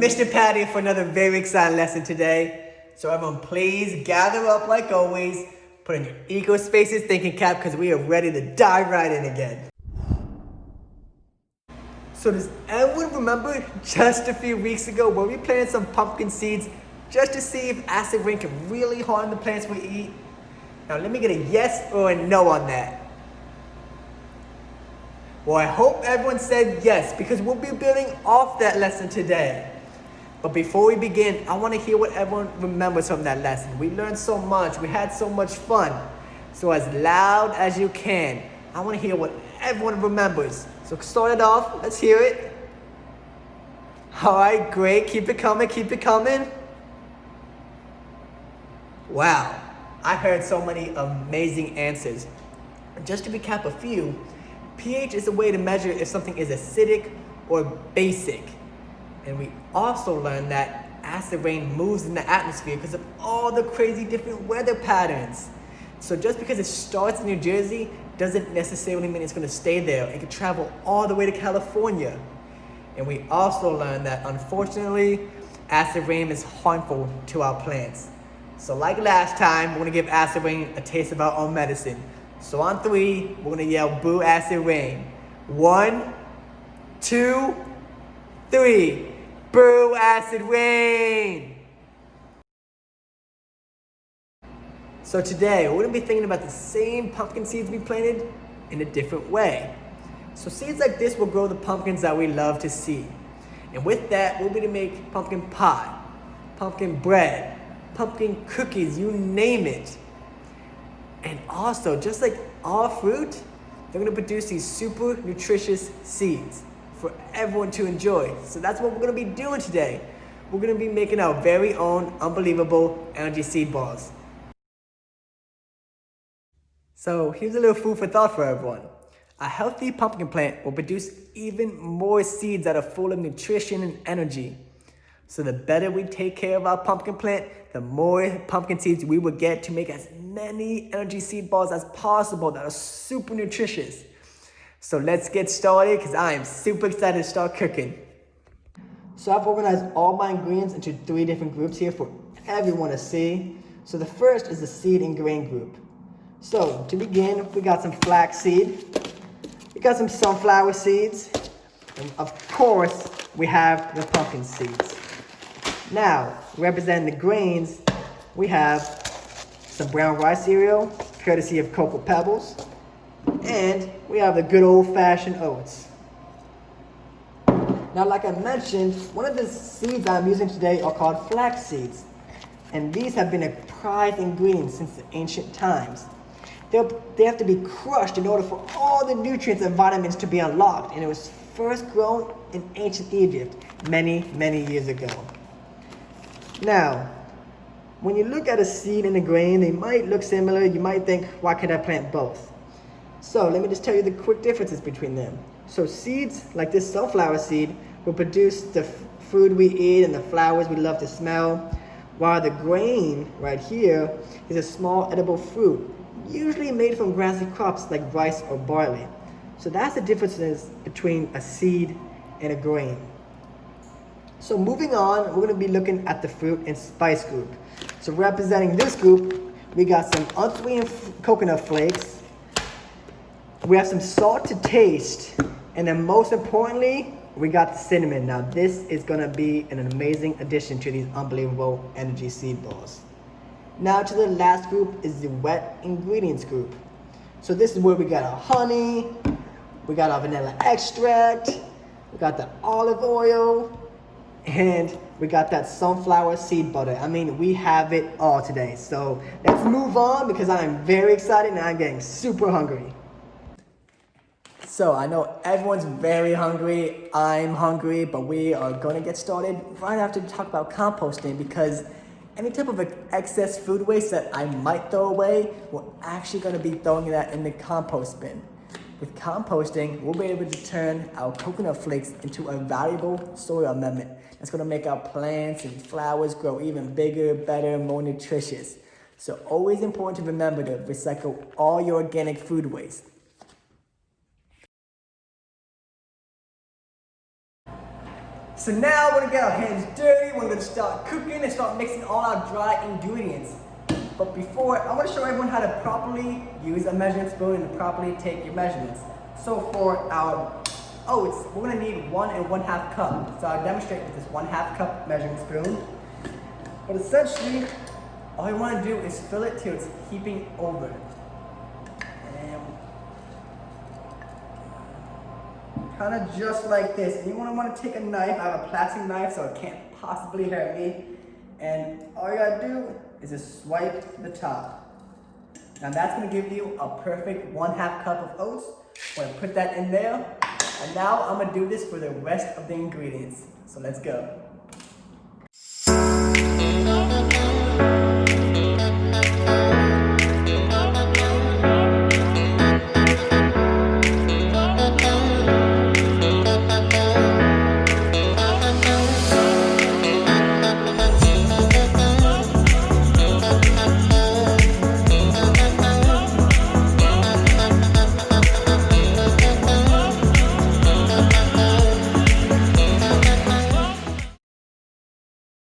Mr. Patty for another very exciting lesson today. So everyone, please gather up like always. Put in your eco spaces thinking cap because we are ready to dive right in again. So does everyone remember just a few weeks ago where we planted some pumpkin seeds just to see if acid rain can really harm the plants we eat? Now let me get a yes or a no on that. Well, I hope everyone said yes because we'll be building off that lesson today. But before we begin, I want to hear what everyone remembers from that lesson. We learned so much. We had so much fun. So as loud as you can, I want to hear what everyone remembers. So start it off. Let's hear it. All right, great. Keep it coming. Keep it coming. Wow. I heard so many amazing answers. Just to recap a few, pH is a way to measure if something is acidic or basic. And we also learned that acid rain moves in the atmosphere because of all the crazy different weather patterns. So just because it starts in New Jersey doesn't necessarily mean it's going to stay there. It can travel all the way to California. And we also learned that unfortunately, acid rain is harmful to our plants. So like last time, we're going to give acid rain a taste of our own medicine. So on 3, we're going to yell boo acid rain. 1, 2, 3. Boo acid rain! So today, we're going to be thinking about the same pumpkin seeds we planted in a different way. So seeds like this will grow the pumpkins that we love to see. And with that, we'll be able to make pumpkin pie, pumpkin bread, pumpkin cookies, you name it. And also, just like all fruit, they're going to produce these super nutritious seeds for everyone to enjoy. So that's what we're going to be doing today. We're going to be making our very own unbelievable energy seed balls. So here's a little food for thought for everyone. A healthy pumpkin plant will produce even more seeds that are full of nutrition and energy. So the better we take care of our pumpkin plant, the more pumpkin seeds we will get to make as many energy seed balls as possible that are super nutritious. So let's get started because I am super excited to start cooking. So I've organized all my ingredients into 3 different groups here for everyone to see. So the first is the seed and grain group. So to begin, we got some flax seed, we got some sunflower seeds, and of course, we have the pumpkin seeds. Now, representing the grains, we have some brown rice cereal, courtesy of Cocoa Pebbles, and we have the good old-fashioned oats. Now, like I mentioned, one of the seeds I'm using today are called flax seeds, and these have been a prized ingredient since the ancient times. They have to be crushed in order for all the nutrients and vitamins to be unlocked, and it was first grown in ancient Egypt many, many years ago. Now, when you look at a seed and a grain, they might look similar. You might think, why can't I plant both? So let me just tell you the quick differences between them. So seeds like this sunflower seed will produce the food we eat and the flowers we love to smell, while the grain right here is a small edible fruit, usually made from grassy crops like rice or barley. So that's the differences between a seed and a grain. So moving on, we're going to be looking at the fruit and spice group. So representing this group, we got some unsweetened coconut flakes. We have some salt to taste. And then most importantly, we got the cinnamon. Now this is going to be an amazing addition to these unbelievable energy seed balls. Now to the last group is the wet ingredients group. So this is where we got our honey, we got our vanilla extract, we got the olive oil, and we got that sunflower seed butter. I mean, we have it all today. So let's move on because I am very excited and I'm getting super hungry. So I know everyone's very hungry, I'm hungry, but we are going to get started right after we talk about composting because any type of excess food waste that I might throw away, we're actually going to be throwing that in the compost bin. With composting, we'll be able to turn our coconut flakes into a valuable soil amendment that's going to make our plants and flowers grow even bigger, better, more nutritious. So always important to remember to recycle all your organic food waste. So now we're gonna get our hands dirty, we're gonna start cooking and start mixing all our dry ingredients. But before, I wanna show everyone how to properly use a measuring spoon and properly take your measurements. So for our oats, we're gonna need 1 1/2 cup. So I'll demonstrate with this 1/2 cup measuring spoon. But essentially, all you wanna do is fill it till it's heaping over. And kind of just like this. And you wanna take a knife. I have a plastic knife, so it can't possibly hurt me. And all you gotta do is just swipe the top. Now that's gonna give you a perfect 1/2 cup of oats. I'm gonna put that in there. And now I'm gonna do this for the rest of the ingredients. So let's go.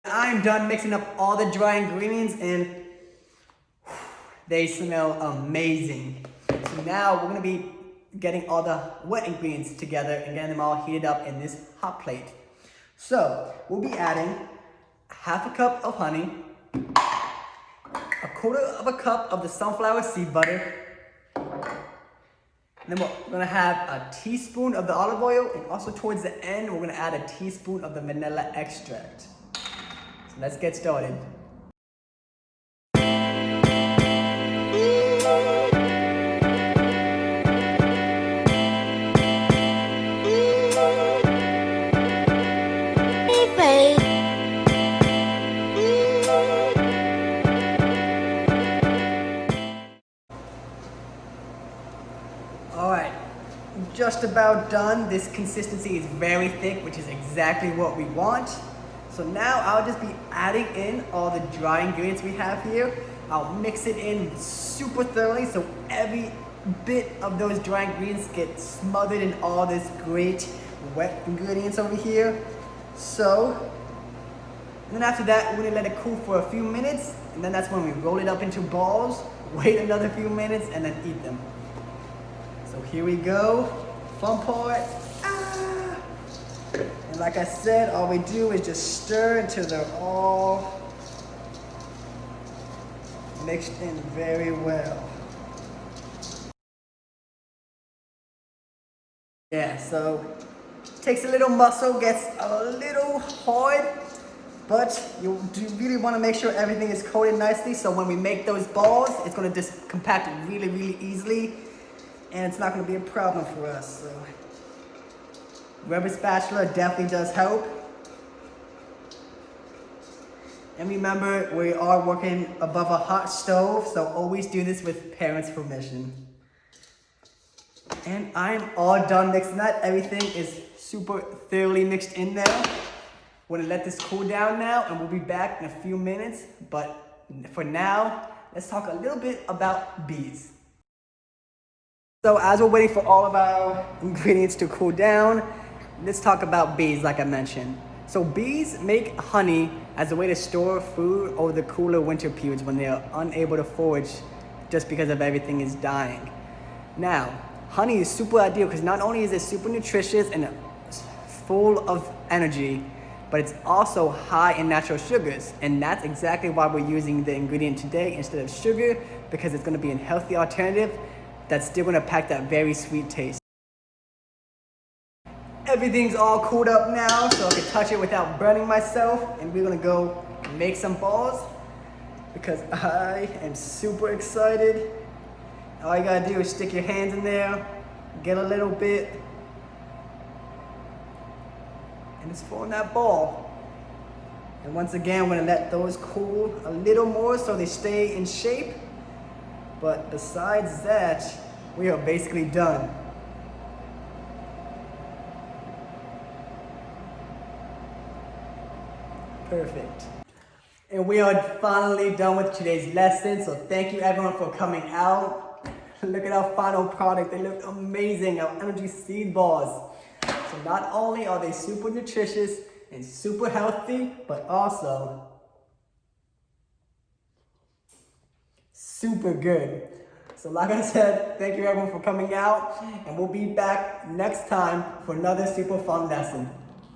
I'm done mixing up all the dry ingredients and they smell amazing. So now we're gonna be getting all the wet ingredients together and getting them all heated up in this hot plate. So we'll be adding 1/2 cup of honey, 1/4 cup of the sunflower seed butter, and then we're gonna have a teaspoon of the olive oil, and also towards the end, we're gonna add a teaspoon of the vanilla extract. Let's get started. All right, just about done. This consistency is very thick, which is exactly what we want. So now I'll just be adding in all the dry ingredients we have here. I'll mix it in super thoroughly so every bit of those dry ingredients get smothered in all this great wet ingredients over here. So, and then after that, we're gonna let it cool for a few minutes, and then that's when we roll it up into balls, wait another few minutes, and then eat them. So here we go, fun part. And like I said, all we do is just stir until they're all mixed in very well. Yeah, so it takes a little muscle, gets a little hard, but you do really want to make sure everything is coated nicely, so when we make those balls, it's going to just compact really, really easily, and it's not going to be a problem for us. So rubber spatula definitely does help. And remember, we are working above a hot stove, so always do this with parents' permission. And I'm all done mixing that. Everything is super thoroughly mixed in there. We're gonna let this cool down now, and we'll be back in a few minutes. But for now, let's talk a little bit about bees. So as we're waiting for all of our ingredients to cool down, let's talk about bees, like I mentioned. So bees make honey as a way to store food over the cooler winter periods when they are unable to forage just because of everything is dying. Now, honey is super ideal because not only is it super nutritious and full of energy, but it's also high in natural sugars. And that's exactly why we're using the ingredient today instead of sugar, because it's gonna be a healthy alternative that's still gonna pack that very sweet taste. Everything's all cooled up now, so I can touch it without burning myself. And we're gonna go make some balls because I am super excited. All you gotta do is stick your hands in there, get a little bit, and just form that ball. And once again, we're gonna let those cool a little more so they stay in shape. But besides that, we are basically done. Perfect. And we are finally done with today's lesson. So thank you everyone for coming out. Look at our final product. They look amazing, our energy seed balls. So not only are they super nutritious, It's super healthy, but also super good. So like I said, thank you everyone for coming out, and we'll be back next time for another super fun lesson.